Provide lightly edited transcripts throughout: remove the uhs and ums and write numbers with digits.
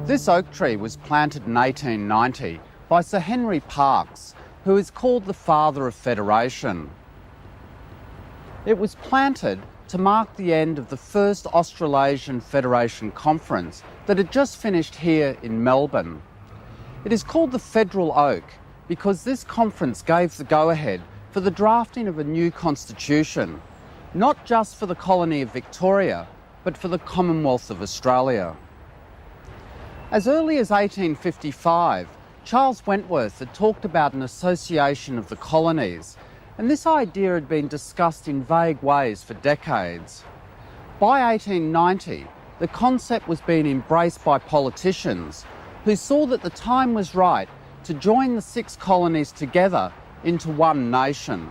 This oak tree was planted in 1890 by Sir Henry Parkes, who is called the father of Federation. It was planted to mark the end of the first Australasian Federation Conference that had just finished here in Melbourne. It is called the Federal Oak because this conference gave the go-ahead for the drafting of a new constitution, not just for the colony of Victoria, but for the Commonwealth of Australia. As early as 1855, Charles Wentworth had talked about an association of the colonies, and this idea had been discussed in vague ways for decades. By 1890, the concept was being embraced by politicians who saw that the time was right to join the 6 colonies together into one nation.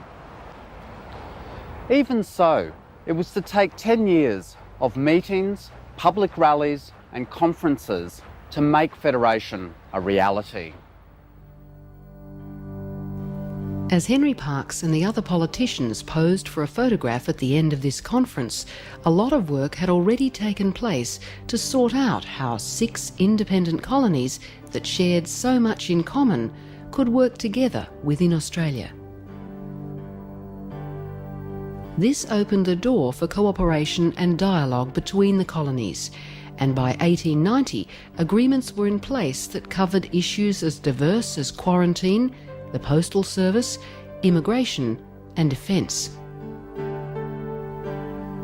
Even so, it was to take 10 years of meetings, public rallies and conferences to make Federation a reality. As Henry Parkes and the other politicians posed for a photograph at the end of this conference, a lot of work had already taken place to sort out how 6 independent colonies that shared so much in common could work together within Australia. This opened the door for cooperation and dialogue between the colonies, and by 1890 agreements were in place that covered issues as diverse as quarantine, the postal service, immigration and defence.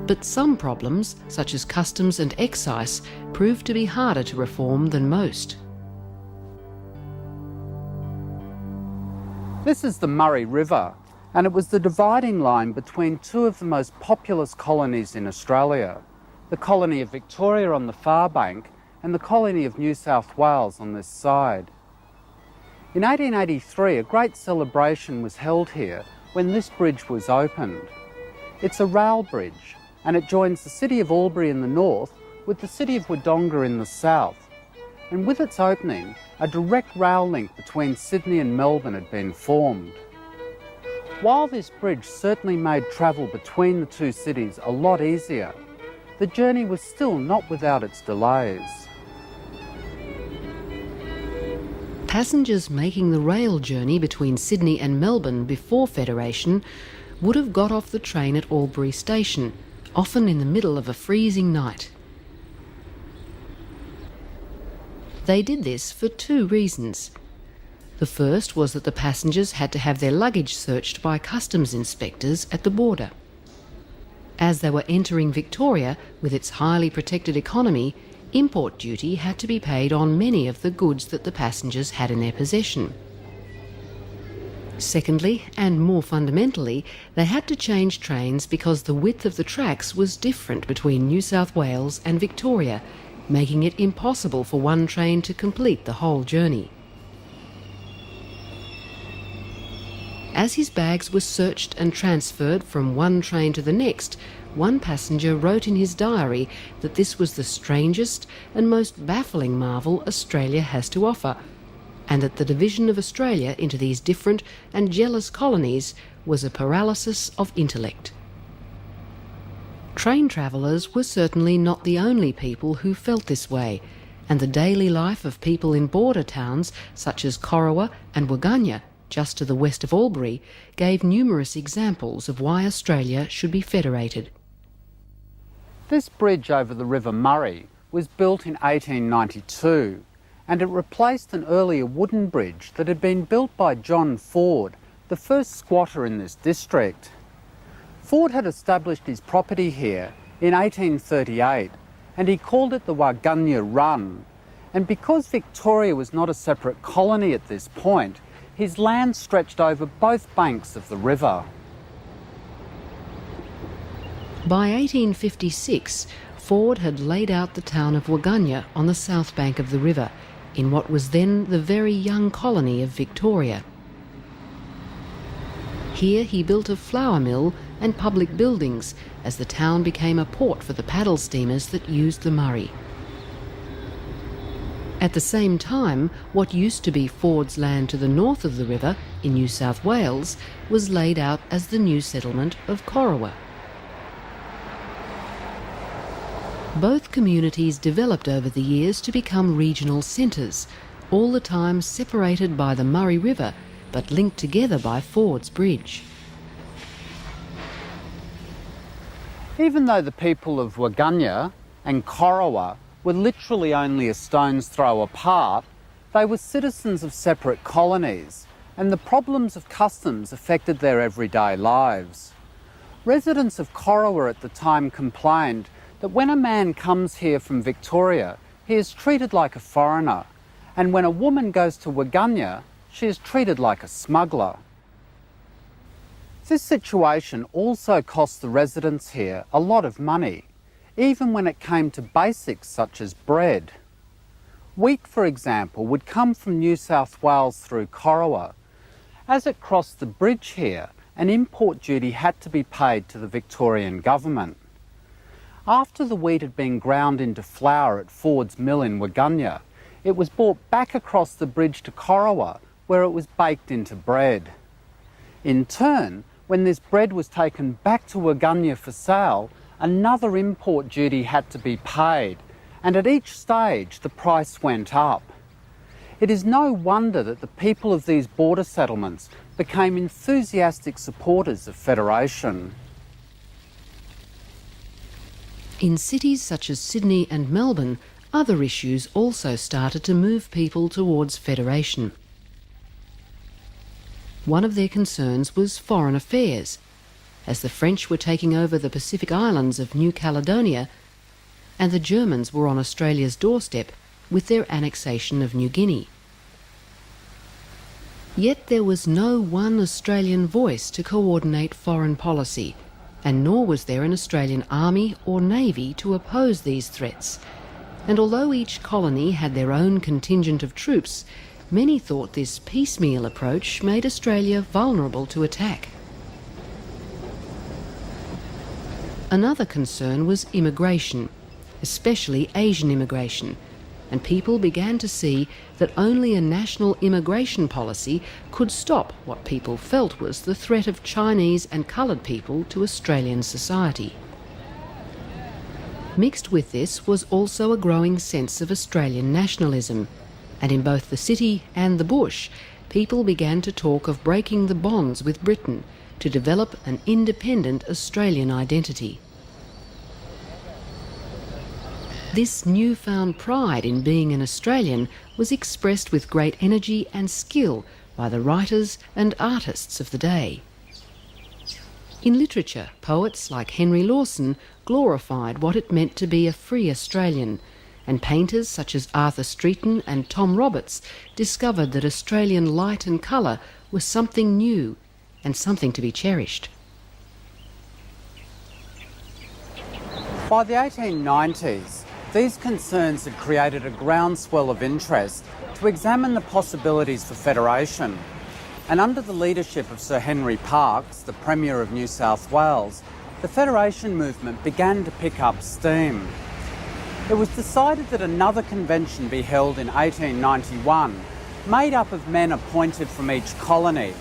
But some problems, such as customs and excise, proved to be harder to reform than most. This is the Murray River, and it was the dividing line between 2 of the most populous colonies in Australia, the colony of Victoria on the far bank and the colony of New South Wales on this side. In 1883, a great celebration was held here when this bridge was opened. It's a rail bridge, and it joins the city of Albury in the north with the city of Wodonga in the south. And with its opening, a direct rail link between Sydney and Melbourne had been formed. While this bridge certainly made travel between the 2 cities a lot easier, the journey was still not without its delays. Passengers making the rail journey between Sydney and Melbourne before Federation would have got off the train at Albury Station, often in the middle of a freezing night. They did this for 2 reasons. The first was that the passengers had to have their luggage searched by customs inspectors at the border. As they were entering Victoria with its highly protected economy, import duty had to be paid on many of the goods that the passengers had in their possession. Secondly, and more fundamentally, they had to change trains because the width of the tracks was different between New South Wales and Victoria, making it impossible for one train to complete the whole journey. As his bags were searched and transferred from one train to the next, one passenger wrote in his diary that this was the strangest and most baffling marvel Australia has to offer, and that the division of Australia into these different and jealous colonies was a paralysis of intellect. Train travellers were certainly not the only people who felt this way, and the daily life of people in border towns such as Corowa and Waganya, just to the west of Albury, gave numerous examples of why Australia should be federated. This bridge over the River Murray was built in 1892, and it replaced an earlier wooden bridge that had been built by John Ford, the first squatter in this district. Ford had established his property here in 1838, and he called it the Waganya Run. And because Victoria was not a separate colony at this point, his land stretched over both banks of the river. By 1856, Ford had laid out the town of Waganya on the south bank of the river, in what was then the very young colony of Victoria. Here he built a flour mill and public buildings as the town became a port for the paddle steamers that used the Murray. At the same time, what used to be Ford's land to the north of the river, in New South Wales, was laid out as the new settlement of Corowa. Both communities developed over the years to become regional centres, all the time separated by the Murray River but linked together by Ford's Bridge. Even though the people of Waganya and Corowa were literally only a stone's throw apart, they were citizens of separate colonies, and the problems of customs affected their everyday lives. Residents of Corowa at the time complained that when a man comes here from Victoria, he is treated like a foreigner, and when a woman goes to Waganya, she is treated like a smuggler. This situation also cost the residents here a lot of money, even when it came to basics such as bread. Wheat, for example, would come from New South Wales through Corowa. As it crossed the bridge here, an import duty had to be paid to the Victorian government. After the wheat had been ground into flour at Ford's mill in Waganya, it was brought back across the bridge to Corowa, where it was baked into bread. In turn, when this bread was taken back to Waganya for sale, another import duty had to be paid, and at each stage the price went up. It is no wonder that the people of these border settlements became enthusiastic supporters of federation. In cities such as Sydney and Melbourne, other issues also started to move people towards federation. One of their concerns was foreign affairs, as the French were taking over the Pacific islands of New Caledonia and the Germans were on Australia's doorstep with their annexation of New Guinea. Yet there was no one Australian voice to coordinate foreign policy, and nor was there an Australian army or navy to oppose these threats. And although each colony had their own contingent of troops, many thought this piecemeal approach made Australia vulnerable to attack. Another concern was immigration, especially Asian immigration, and people began to see that only a national immigration policy could stop what people felt was the threat of Chinese and coloured people to Australian society. Mixed with this was also a growing sense of Australian nationalism, and in both the city and the bush, people began to talk of breaking the bonds with Britain to develop an independent Australian identity. This newfound pride in being an Australian was expressed with great energy and skill by the writers and artists of the day. In literature, poets like Henry Lawson glorified what it meant to be a free Australian, and painters such as Arthur Streeton and Tom Roberts discovered that Australian light and colour was something new and something to be cherished. By the 1890s, these concerns had created a groundswell of interest to examine the possibilities for federation. And under the leadership of Sir Henry Parkes, the Premier of New South Wales, the federation movement began to pick up steam. It was decided that another convention be held in 1891, made up of men appointed from each colony.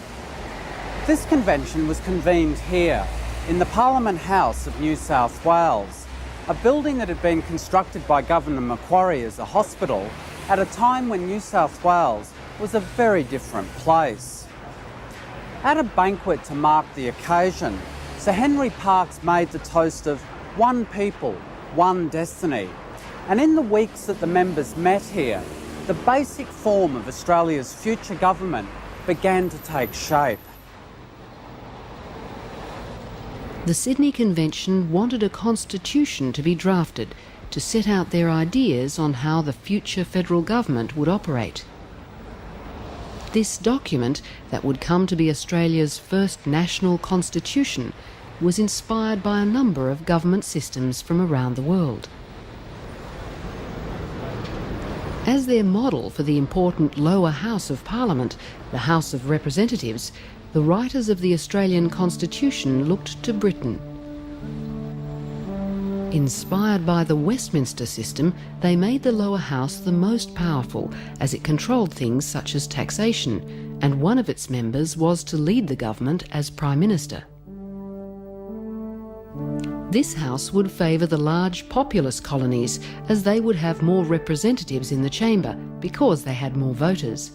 This convention was convened here, in the Parliament House of New South Wales, a building that had been constructed by Governor Macquarie as a hospital at a time when New South Wales was a very different place. At a banquet to mark the occasion, Sir Henry Parkes made the toast of "One people, one destiny." And in the weeks that the members met here, the basic form of Australia's future government began to take shape. The Sydney Convention wanted a constitution to be drafted to set out their ideas on how the future federal government would operate. This document, that would come to be Australia's first national constitution, was inspired by a number of government systems from around the world. As their model for the important lower house of Parliament, the House of Representatives, the writers of the Australian Constitution looked to Britain. Inspired by the Westminster system, they made the lower house the most powerful, as it controlled things such as taxation, and one of its members was to lead the government as Prime Minister. This house would favour the large populous colonies, as they would have more representatives in the chamber because they had more voters.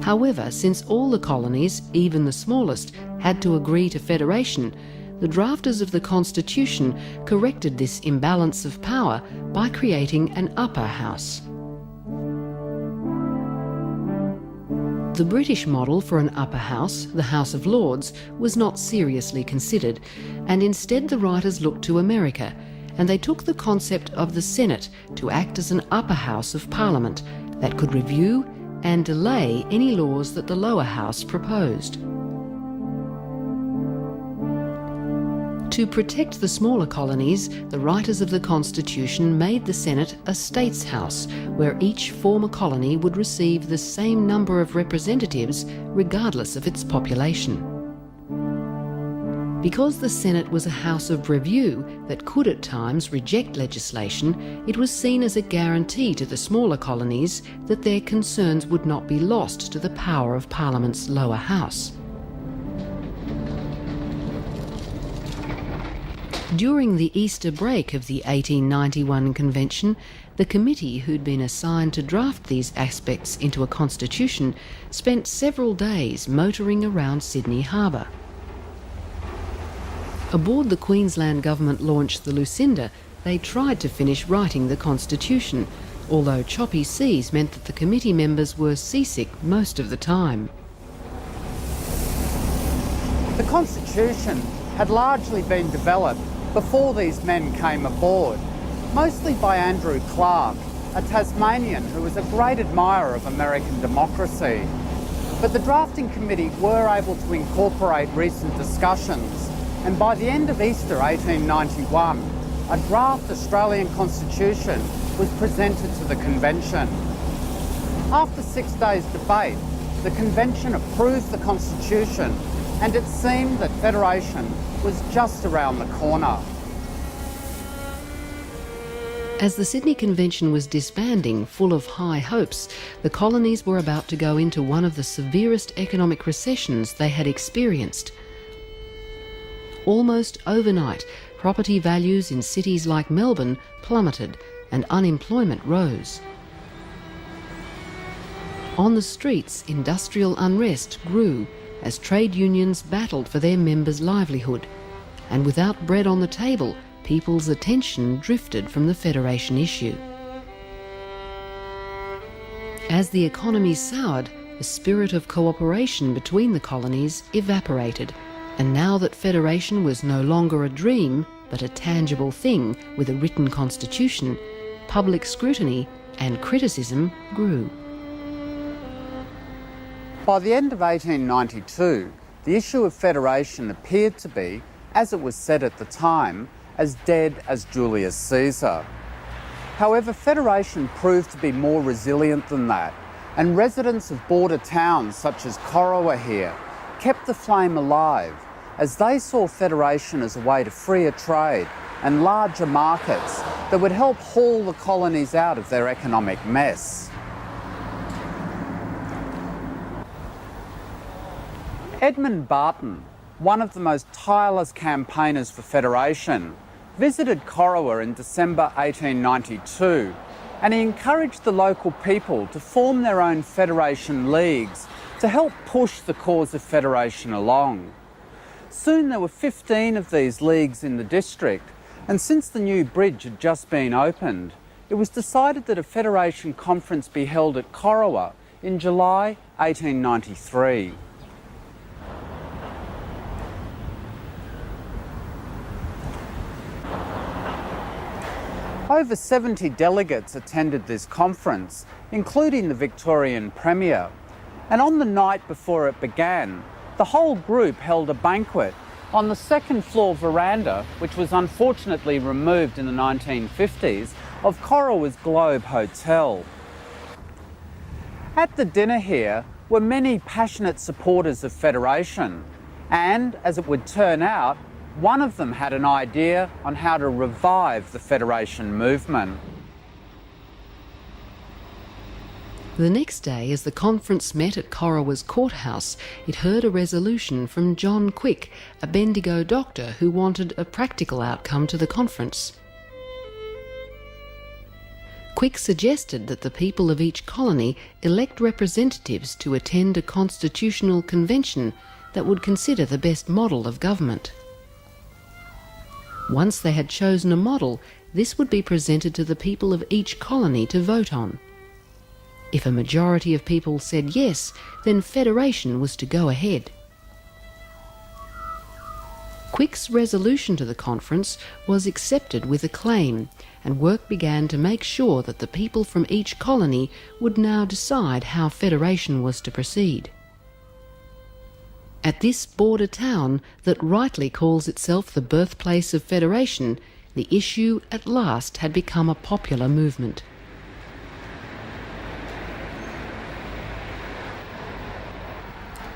However, since all the colonies, even the smallest, had to agree to federation, the drafters of the Constitution corrected this imbalance of power by creating an upper house. The British model for an upper house, the House of Lords, was not seriously considered, and instead the writers looked to America, and they took the concept of the Senate to act as an upper house of Parliament that could review and delay any laws that the lower house proposed. To protect the smaller colonies, the writers of the Constitution made the Senate a states' house, where each former colony would receive the same number of representatives regardless of its population. Because the Senate was a house of review that could at times reject legislation, it was seen as a guarantee to the smaller colonies that their concerns would not be lost to the power of Parliament's lower house. During the Easter break of the 1891 convention, the committee who'd been assigned to draft these aspects into a constitution spent several days motoring around Sydney Harbour. Aboard the Queensland Government launch the Lucinda, they tried to finish writing the constitution, although choppy seas meant that the committee members were seasick most of the time. The Constitution had largely been developed before these men came aboard, mostly by Andrew Clark, a Tasmanian who was a great admirer of American democracy. But the drafting committee were able to incorporate recent discussions, and by the end of Easter 1891, a draft Australian Constitution was presented to the Convention. After 6 days' debate, the Convention approved the Constitution, and it seemed that federation was just around the corner. As the Sydney Convention was disbanding, full of high hopes, the colonies were about to go into one of the severest economic recessions they had experienced. Almost overnight, property values in cities like Melbourne plummeted and unemployment rose. On the streets, industrial unrest grew as trade unions battled for their members' livelihood, and without bread on the table, people's attention drifted from the federation issue. As the economy soured, the spirit of cooperation between the colonies evaporated, and now that federation was no longer a dream, but a tangible thing with a written constitution, public scrutiny and criticism grew. By the end of 1892, the issue of federation appeared to be, as it was said at the time, as dead as Julius Caesar. However, federation proved to be more resilient than that, and residents of border towns such as Corowa here kept the flame alive, as they saw federation as a way to freer trade and larger markets that would help haul the colonies out of their economic mess. Edmund Barton, one of the most tireless campaigners for federation, visited Corowa in December 1892, and he encouraged the local people to form their own federation leagues to help push the cause of federation along. Soon there were 15 of these leagues in the district, and since the new bridge had just been opened, it was decided that a federation conference be held at Corowa in July 1893. Over 70 delegates attended this conference, including the Victorian Premier, and on the night before it began, the whole group held a banquet on the second floor veranda, which was unfortunately removed in the 1950s, of Corowa's Globe Hotel. At the dinner here were many passionate supporters of federation, and as it would turn out, one of them had an idea on how to revive the federation movement. The next day, as the conference met at Corowa's courthouse, it heard a resolution from John Quick, a Bendigo doctor who wanted a practical outcome to the conference. Quick suggested that the people of each colony elect representatives to attend a constitutional convention that would consider the best model of government. Once they had chosen a model, this would be presented to the people of each colony to vote on. If a majority of people said yes, then federation was to go ahead. Quick's resolution to the conference was accepted with acclaim, and work began to make sure that the people from each colony would now decide how federation was to proceed. At this border town that rightly calls itself the birthplace of federation, the issue at last had become a popular movement.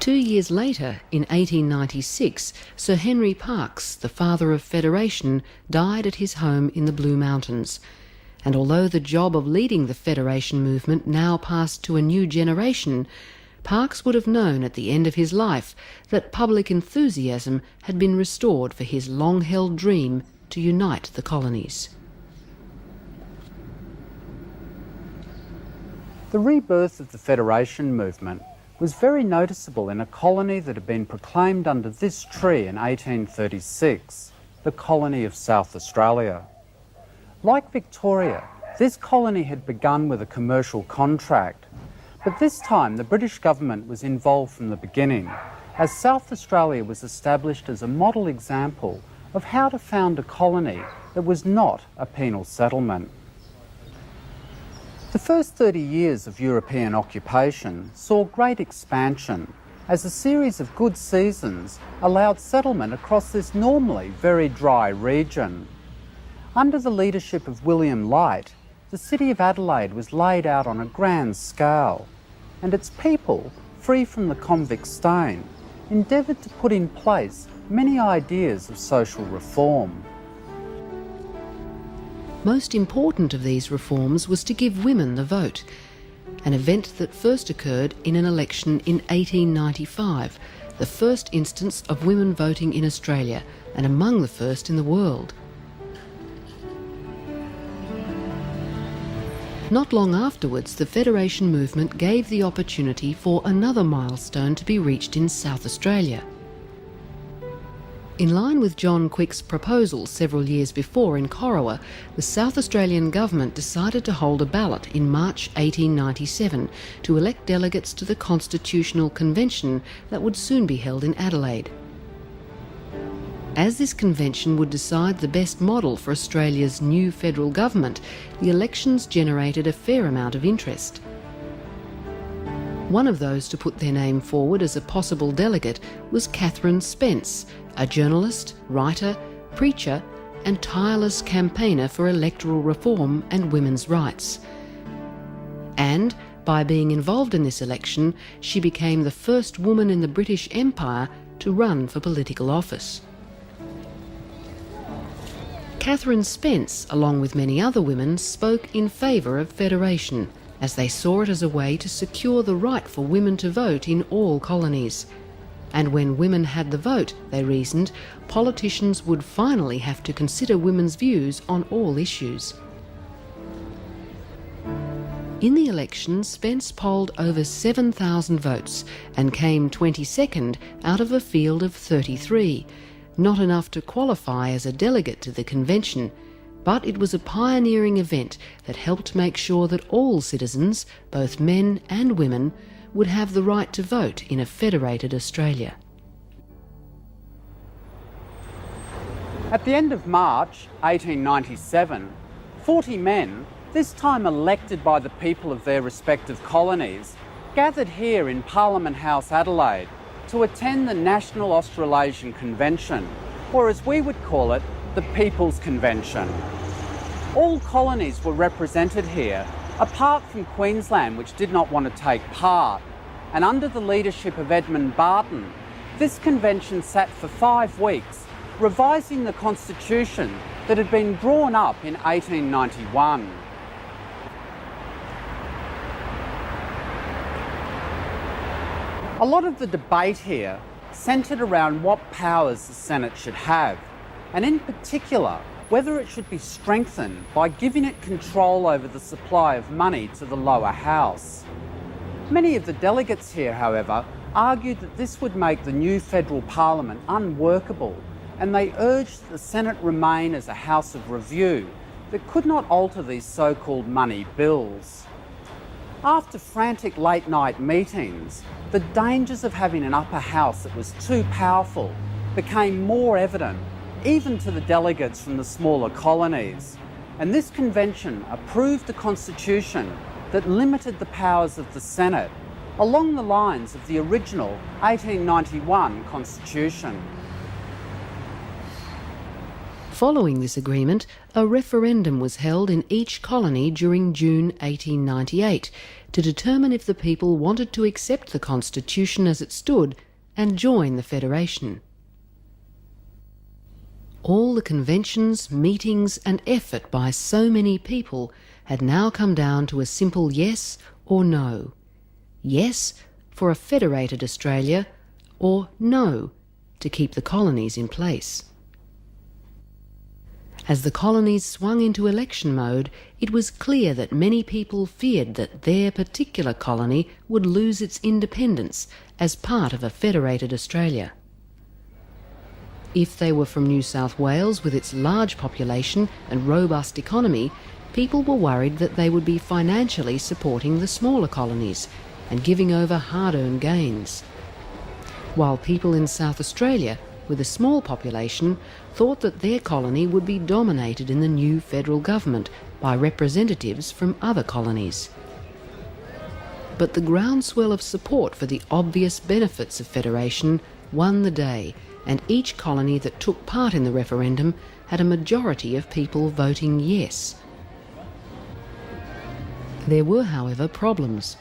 Two years later, in 1896, Sir Henry Parkes, the father of Federation, died at his home in the Blue Mountains. And although the job of leading the Federation movement now passed to a new generation, Parkes would have known at the end of his life that public enthusiasm had been restored for his long-held dream to unite the colonies. The rebirth of the Federation movement was very noticeable in a colony that had been proclaimed under this tree in 1836, the colony of South Australia. Like Victoria, this colony had begun with a commercial contract, but this time the British government was involved from the beginning, as South Australia was established as a model example of how to found a colony that was not a penal settlement. The first 30 years of European occupation saw great expansion as a series of good seasons allowed settlement across this normally very dry region. Under the leadership of William Light, the city of Adelaide was laid out on a grand scale, and its people, free from the convict stain, endeavoured to put in place many ideas of social reform. Most important of these reforms was to give women the vote, an event that first occurred in an election in 1895, the first instance of women voting in Australia, and among the first in the world. Not long afterwards, the Federation movement gave the opportunity for another milestone to be reached in South Australia. In line with John Quick's proposal several years before in Corowa, the South Australian government decided to hold a ballot in March 1897 to elect delegates to the Constitutional Convention that would soon be held in Adelaide. As this convention would decide the best model for Australia's new federal government, the elections generated a fair amount of interest. One of those to put their name forward as a possible delegate was Catherine Spence, a journalist, writer, preacher and tireless campaigner for electoral reform and women's rights. And, by being involved in this election, she became the first woman in the British Empire to run for political office. Catherine Spence, along with many other women, spoke in favour of federation, as they saw it as a way to secure the right for women to vote in all colonies. And when women had the vote, they reasoned, politicians would finally have to consider women's views on all issues. In the election, Spence polled over 7,000 votes and came 22nd out of a field of 33, not enough to qualify as a delegate to the convention, but it was a pioneering event that helped make sure that all citizens, both men and women, would have the right to vote in a federated Australia. At the end of March 1897, 40 men, this time elected by the people of their respective colonies, gathered here in Parliament House, Adelaide, to attend the National Australasian Convention, or as we would call it, the People's Convention. All colonies were represented here, apart from Queensland, which did not want to take part. And under the leadership of Edmund Barton, this convention sat for 5 weeks, revising the constitution that had been drawn up in 1891. A lot of the debate here centred around what powers the Senate should have, and in particular, whether it should be strengthened by giving it control over the supply of money to the lower house. Many of the delegates here, however, argued that this would make the new federal parliament unworkable, and they urged that the Senate remain as a house of review that could not alter these so-called money bills. After frantic late-night meetings, the dangers of having an upper house that was too powerful became more evident, even to the delegates from the smaller colonies. And this convention approved a constitution that limited the powers of the Senate, along the lines of the original 1891 constitution. Following this agreement, a referendum was held in each colony during June 1898 to determine if the people wanted to accept the constitution as it stood and join the Federation. All the conventions, meetings and effort by so many people had now come down to a simple yes or no. Yes for a federated Australia, or no to keep the colonies in place. As the colonies swung into election mode, it was clear that many people feared that their particular colony would lose its independence as part of a federated Australia. If they were from New South Wales with its large population and robust economy, people were worried that they would be financially supporting the smaller colonies and giving over hard-earned gains. While people in South Australia with a small population thought that their colony would be dominated in the new federal government by representatives from other colonies. But the groundswell of support for the obvious benefits of federation won the day, and each colony that took part in the referendum had a majority of people voting yes. There were, however, problems.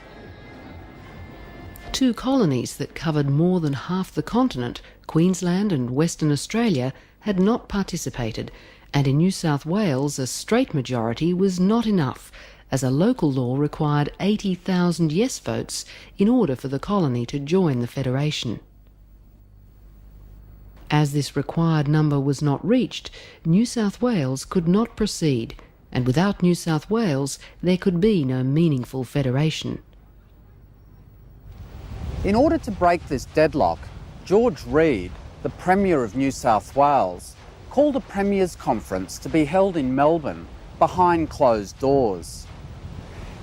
Two colonies that covered more than half the continent, Queensland and Western Australia, had not participated, and in New South Wales a straight majority was not enough, as a local law required 80,000 yes votes in order for the colony to join the Federation. As this required number was not reached, New South Wales could not proceed, and without New South Wales there could be no meaningful federation. In order to break this deadlock, George Reid, the Premier of New South Wales, called a Premiers' Conference to be held in Melbourne behind closed doors.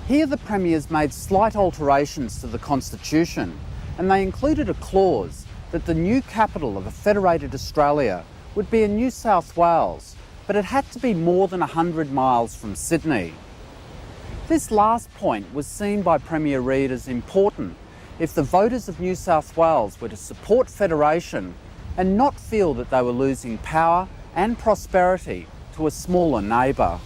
Here the Premiers made slight alterations to the Constitution, and they included a clause that the new capital of a federated Australia would be in New South Wales, but it had to be more than 100 miles from Sydney. This last point was seen by Premier Reid as important if the voters of New South Wales were to support federation and not feel that they were losing power and prosperity to a smaller neighbour.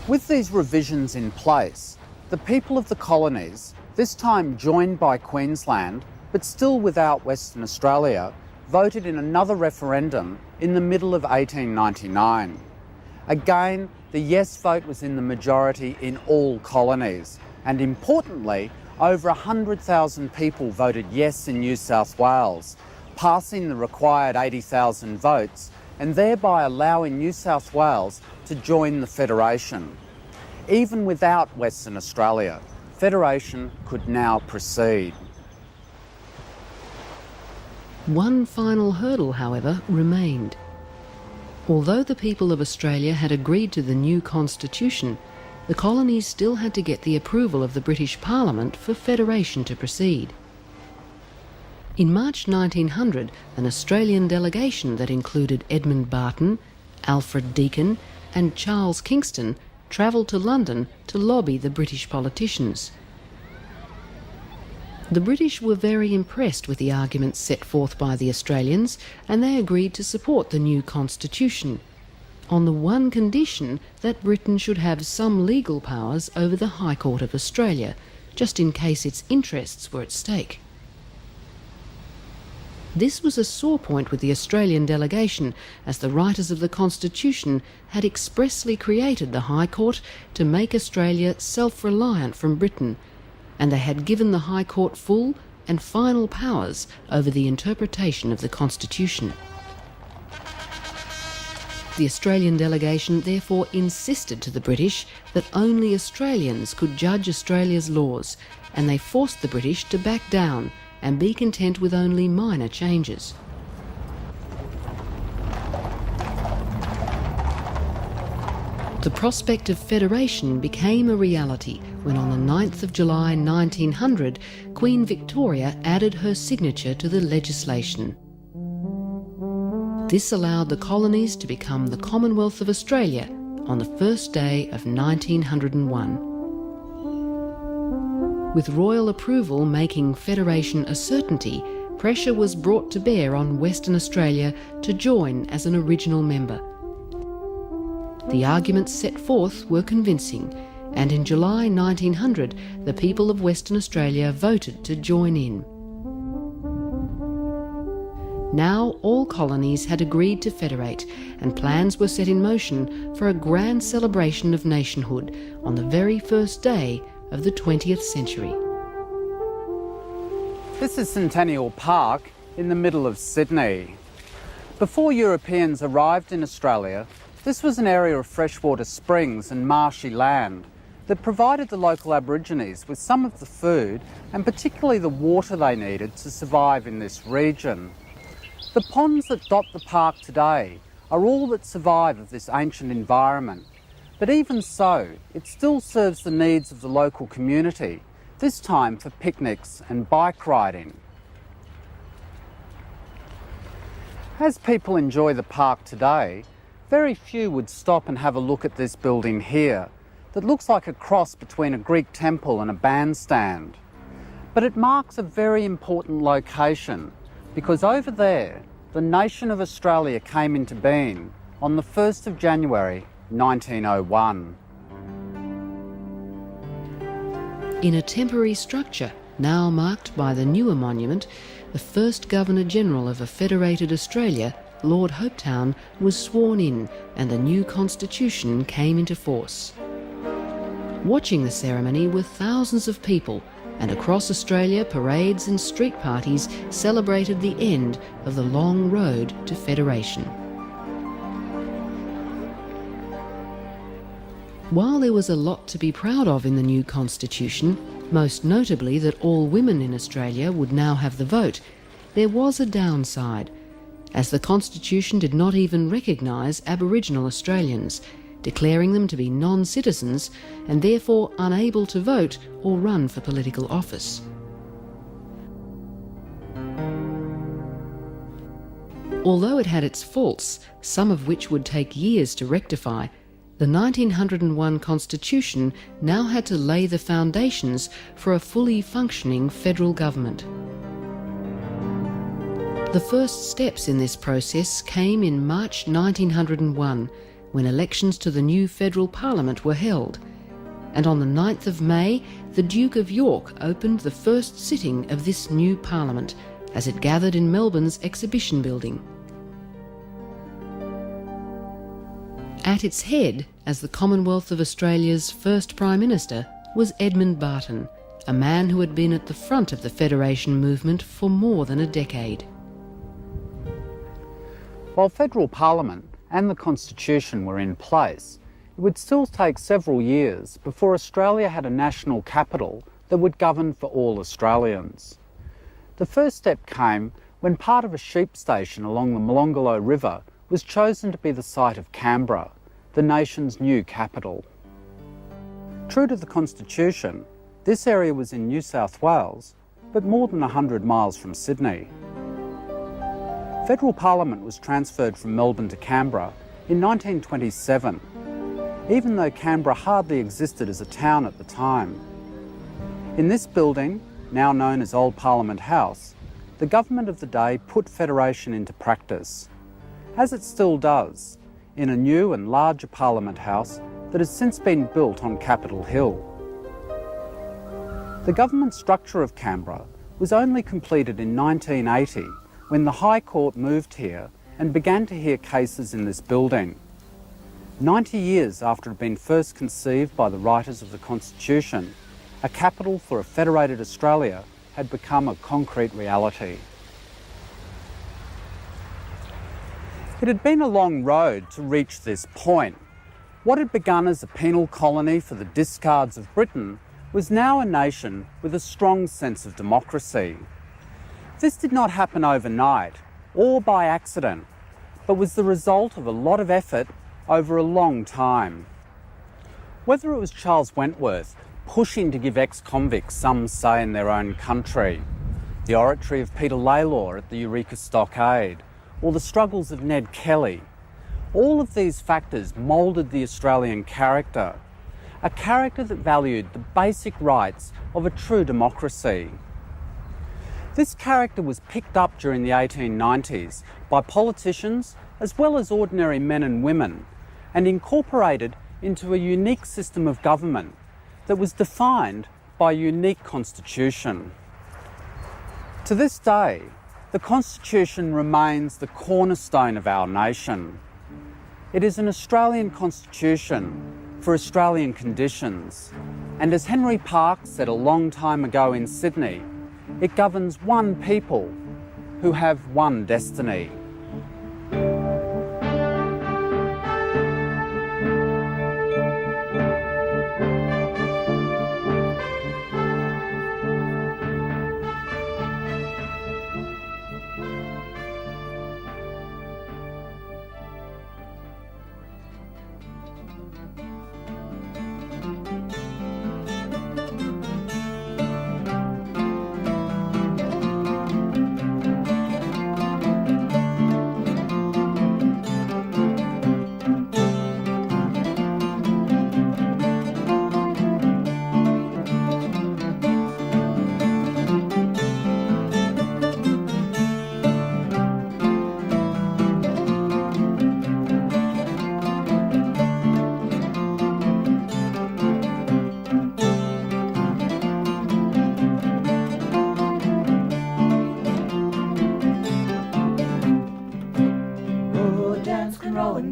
With these revisions in place, the people of the colonies, this time joined by Queensland, but still without Western Australia, voted in another referendum in the middle of 1899. Again, the yes vote was in the majority in all colonies, and importantly, over 100,000 people voted yes in New South Wales, passing the required 80,000 votes and thereby allowing New South Wales to join the Federation. Even without Western Australia, Federation could now proceed. One final hurdle, however, remained. Although the people of Australia had agreed to the new constitution, the colonies still had to get the approval of the British Parliament for federation to proceed. In March 1900, an Australian delegation that included Edmund Barton, Alfred Deakin and Charles Kingston travelled to London to lobby the British politicians. The British were very impressed with the arguments set forth by the Australians, and they agreed to support the new constitution, on the one condition that Britain should have some legal powers over the High Court of Australia, just in case its interests were at stake. This was a sore point with the Australian delegation, as the writers of the Constitution had expressly created the High Court to make Australia self-reliant from Britain, and they had given the High Court full and final powers over the interpretation of the Constitution. The Australian delegation therefore insisted to the British that only Australians could judge Australia's laws, and they forced the British to back down and be content with only minor changes. The prospect of federation became a reality when on the 9th of July 1900, Queen Victoria added her signature to the legislation. This allowed the colonies to become the Commonwealth of Australia on the first day of 1901. With royal approval making federation a certainty, pressure was brought to bear on Western Australia to join as an original member. The arguments set forth were convincing, and in July 1900 the people of Western Australia voted to join in. Now all colonies had agreed to federate, and plans were set in motion for a grand celebration of nationhood on the very first day of the 20th century. This is Centennial Park in the middle of Sydney. Before Europeans arrived in Australia, this was an area of freshwater springs and marshy land that provided the local Aborigines with some of the food and particularly the water they needed to survive in this region. The ponds that dot the park today are all that survive of this ancient environment, but even so, it still serves the needs of the local community, this time for picnics and bike riding. As people enjoy the park today, very few would stop and have a look at this building here that looks like a cross between a Greek temple and a bandstand. But it marks a very important location because over there, the nation of Australia came into being on the 1st of January 1901. In a temporary structure, now marked by the newer monument, the first Governor-General of a federated Australia, Lord Hopetoun, was sworn in and the new constitution came into force. Watching the ceremony were thousands of people, and across Australia parades and street parties celebrated the end of the long road to federation. While there was a lot to be proud of in the new constitution, most notably that all women in Australia would now have the vote, there was a downside, as the constitution did not even recognise Aboriginal Australians, declaring them to be non-citizens and therefore unable to vote or run for political office. Although it had its faults, some of which would take years to rectify, the 1901 Constitution now had to lay the foundations for a fully functioning federal government. The first steps in this process came in March 1901, when elections to the new federal parliament were held, and on the 9th of May, the Duke of York opened the first sitting of this new parliament, as it gathered in Melbourne's exhibition building. At its head, as the Commonwealth of Australia's first Prime Minister, was Edmund Barton, a man who had been at the front of the federation movement for more than a decade. While federal parliament and the Constitution were in place, it would still take several years before Australia had a national capital that would govern for all Australians. The first step came when part of a sheep station along the Molonglo River was chosen to be the site of Canberra, the nation's new capital. True to the Constitution, this area was in New South Wales, but more than 100 miles from Sydney. Federal Parliament was transferred from Melbourne to Canberra in 1927, even though Canberra hardly existed as a town at the time. In this building, now known as Old Parliament House, the government of the day put federation into practice, as it still does, in a new and larger Parliament House that has since been built on Capitol Hill. The government structure of Canberra was only completed in 1980 when the High Court moved here and began to hear cases in this building. 90 years after it had been first conceived by the writers of the Constitution, A capital for a federated Australia had become a concrete reality. It had been a long road to reach this point. What had begun as a penal colony for the discards of Britain was now a nation with a strong sense of democracy. This did not happen overnight or by accident, but was the result of a lot of effort over a long time. Whether it was Charles Wentworth pushing to give ex-convicts some say in their own country, the oratory of Peter Lalor at the Eureka Stockade, or the struggles of Ned Kelly, all of these factors moulded the Australian character, a character that valued the basic rights of a true democracy. This character was picked up during the 1890s by politicians as well as ordinary men and women, and incorporated into a unique system of government that was defined by a unique constitution. To this day, the Constitution remains the cornerstone of our nation. It is an Australian constitution for Australian conditions, and as Henry Parkes said a long time ago in Sydney, it governs one people who have one destiny.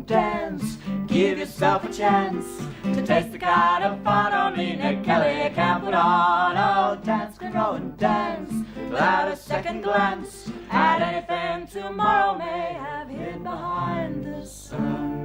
Dance, give yourself a chance to taste the kind of fun only Ned Kelly can put on. Oh, dance, grow and dance without a second glance at anything tomorrow may have hid behind the sun.